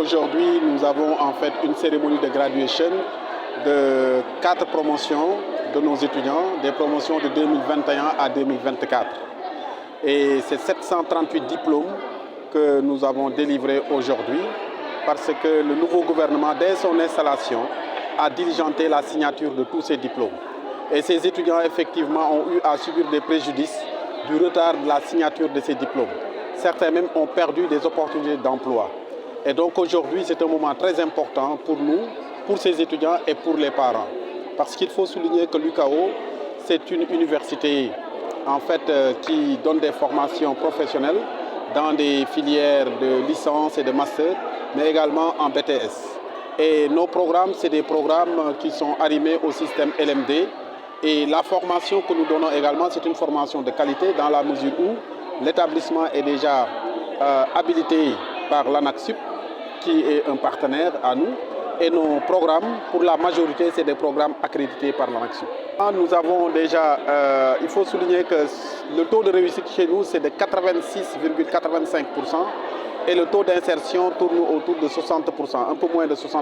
Aujourd'hui, nous avons en fait une cérémonie de graduation de 4 promotions de nos étudiants, des promotions de 2021 à 2024. Et c'est 738 diplômes que nous avons délivrés aujourd'hui parce que le nouveau gouvernement, dès son installation, a diligenté la signature de tous ces diplômes. Et ces étudiants, effectivement, ont eu à subir des préjudices du retard de la signature de ces diplômes. Certains même ont perdu des opportunités d'emploi. Et donc aujourd'hui, c'est un moment très important pour nous, pour ces étudiants et pour les parents. Parce qu'il faut souligner que l'UCAO, c'est une université en fait, qui donne des formations professionnelles dans des filières de licence et de master, mais également en BTS. Et nos programmes, c'est des programmes qui sont arrimés au système LMD. Et la formation que nous donnons également, c'est une formation de qualité dans la mesure où l'établissement est déjà habilité par l'ANAQ-Sup, qui est un partenaire à nous. Et nos programmes, pour la majorité, c'est des programmes accrédités par l'ANAQ-Sup. Nous avons déjà, il faut souligner que le taux de réussite chez nous, c'est de 86,85%. Et le taux d'insertion tourne autour de 60%, un peu moins de 60%.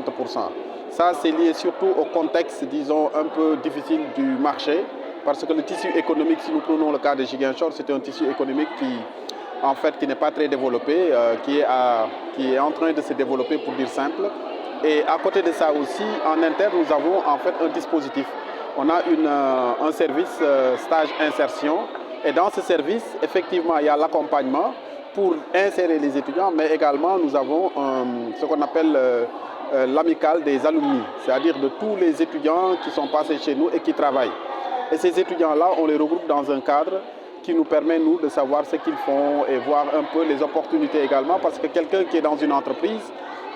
Ça, c'est lié surtout au contexte, disons, un peu difficile du marché, parce que le tissu économique, si nous prenons le cas de Ziguinchor, c'est un tissu économique qui n'est pas très développé, qui est en train de se développer, pour dire simple. Et à côté de ça aussi, en interne, nous avons en fait un dispositif. On a un service stage-insertion. Et dans ce service, effectivement, il y a l'accompagnement pour insérer les étudiants, mais également nous avons ce qu'on appelle l'amicale des alumni, c'est-à-dire de tous les étudiants qui sont passés chez nous et qui travaillent. Et ces étudiants-là, on les regroupe dans un cadre qui nous permet, nous, de savoir ce qu'ils font et voir un peu les opportunités également, parce que quelqu'un qui est dans une entreprise,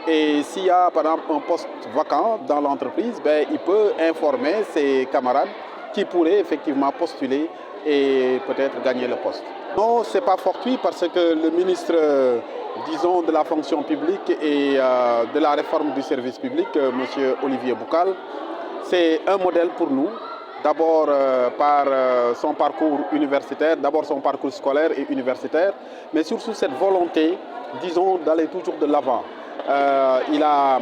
et s'il y a par exemple un poste vacant dans l'entreprise, il peut informer ses camarades qui pourraient effectivement postuler et peut-être gagner le poste. Non, ce n'est pas fortuit parce que le ministre, disons, de la fonction publique et de la réforme du service public, M. Olivier Boucal, c'est un modèle pour nous. D'abord par son parcours universitaire, d'abord son parcours scolaire et universitaire, mais surtout cette volonté, disons, d'aller toujours de l'avant. Il a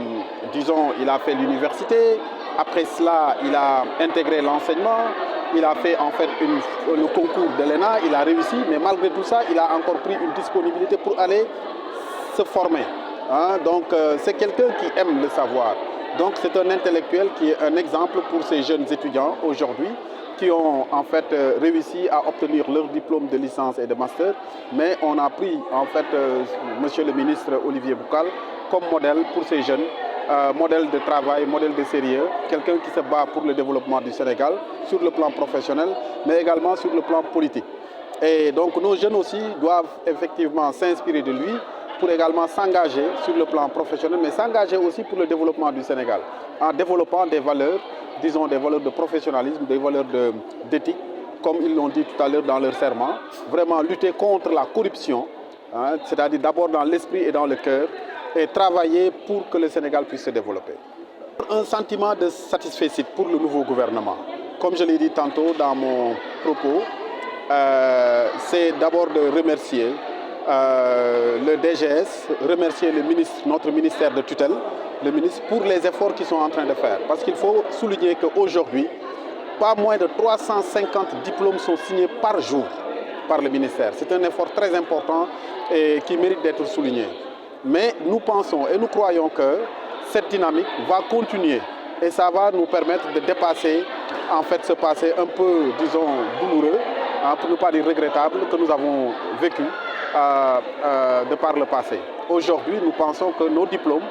fait l'université, après cela, il a intégré l'enseignement, il a fait en fait le concours de l'ENA, il a réussi, mais malgré tout ça, il a encore pris une disponibilité pour aller se former. Donc c'est quelqu'un qui aime le savoir. Donc c'est un intellectuel qui est un exemple pour ces jeunes étudiants aujourd'hui qui ont en fait réussi à obtenir leur diplôme de licence et de master. Mais on a pris en fait monsieur le ministre Olivier Boucal comme modèle pour ces jeunes, modèle de travail, modèle de sérieux, quelqu'un qui se bat pour le développement du Sénégal sur le plan professionnel, mais également sur le plan politique. Et donc nos jeunes aussi doivent effectivement s'inspirer de lui pour également s'engager sur le plan professionnel, mais s'engager aussi pour le développement du Sénégal, en développant des valeurs, disons des valeurs de professionnalisme, des valeurs d'éthique, comme ils l'ont dit tout à l'heure dans leur serment, vraiment lutter contre la corruption, c'est-à-dire d'abord dans l'esprit et dans le cœur, et travailler pour que le Sénégal puisse se développer. Un sentiment de satisfaction pour le nouveau gouvernement. Comme je l'ai dit tantôt dans mon propos, c'est d'abord de remercier le DGS, remercier le ministre, notre ministère de tutelle, le ministre, pour les efforts qu'ils sont en train de faire. Parce qu'il faut souligner qu'aujourd'hui, pas moins de 350 diplômes sont signés par jour par le ministère. C'est un effort très important et qui mérite d'être souligné. Mais nous pensons et nous croyons que cette dynamique va continuer et ça va nous permettre de dépasser en fait ce passé un peu, disons, douloureux, pour ne pas dire regrettable, que nous avons vécu de par le passé. Aujourd'hui, nous pensons que nos diplômes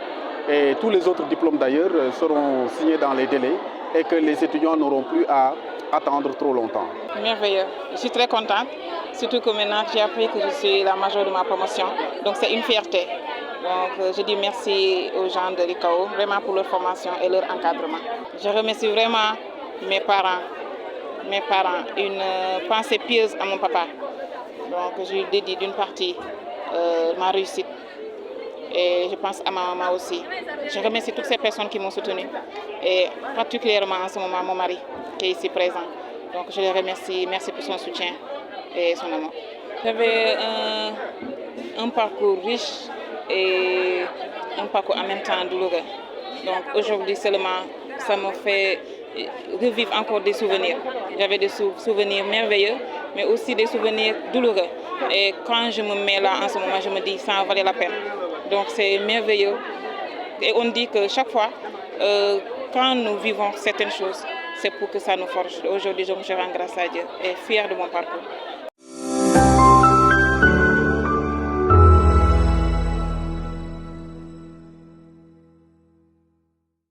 et tous les autres diplômes d'ailleurs seront signés dans les délais et que les étudiants n'auront plus à attendre trop longtemps. Merveilleux. Je suis très contente, surtout que maintenant j'ai appris que je suis la majeure de ma promotion. Donc c'est une fierté. Donc je dis merci aux gens de l'UCAO vraiment pour leur formation et leur encadrement. Je remercie vraiment mes parents, une pensée pieuse à mon papa. Donc je lui dédie d'une partie ma réussite. Et je pense à ma maman aussi. Je remercie toutes ces personnes qui m'ont soutenue et particulièrement en ce moment mon mari qui est ici présent. Donc je les remercie, merci pour son soutien et son amour. J'avais un parcours riche et un parcours en même temps douloureux. Donc aujourd'hui seulement, ça me fait revivre encore des souvenirs. J'avais des souvenirs merveilleux, mais aussi des souvenirs douloureux. Et quand je me mets là en ce moment, je me dis ça en valait la peine. Donc c'est merveilleux. Et on dit que chaque fois, quand nous vivons certaines choses, c'est pour que ça nous forge. Aujourd'hui, je me rends grâce à Dieu et fière de mon parcours.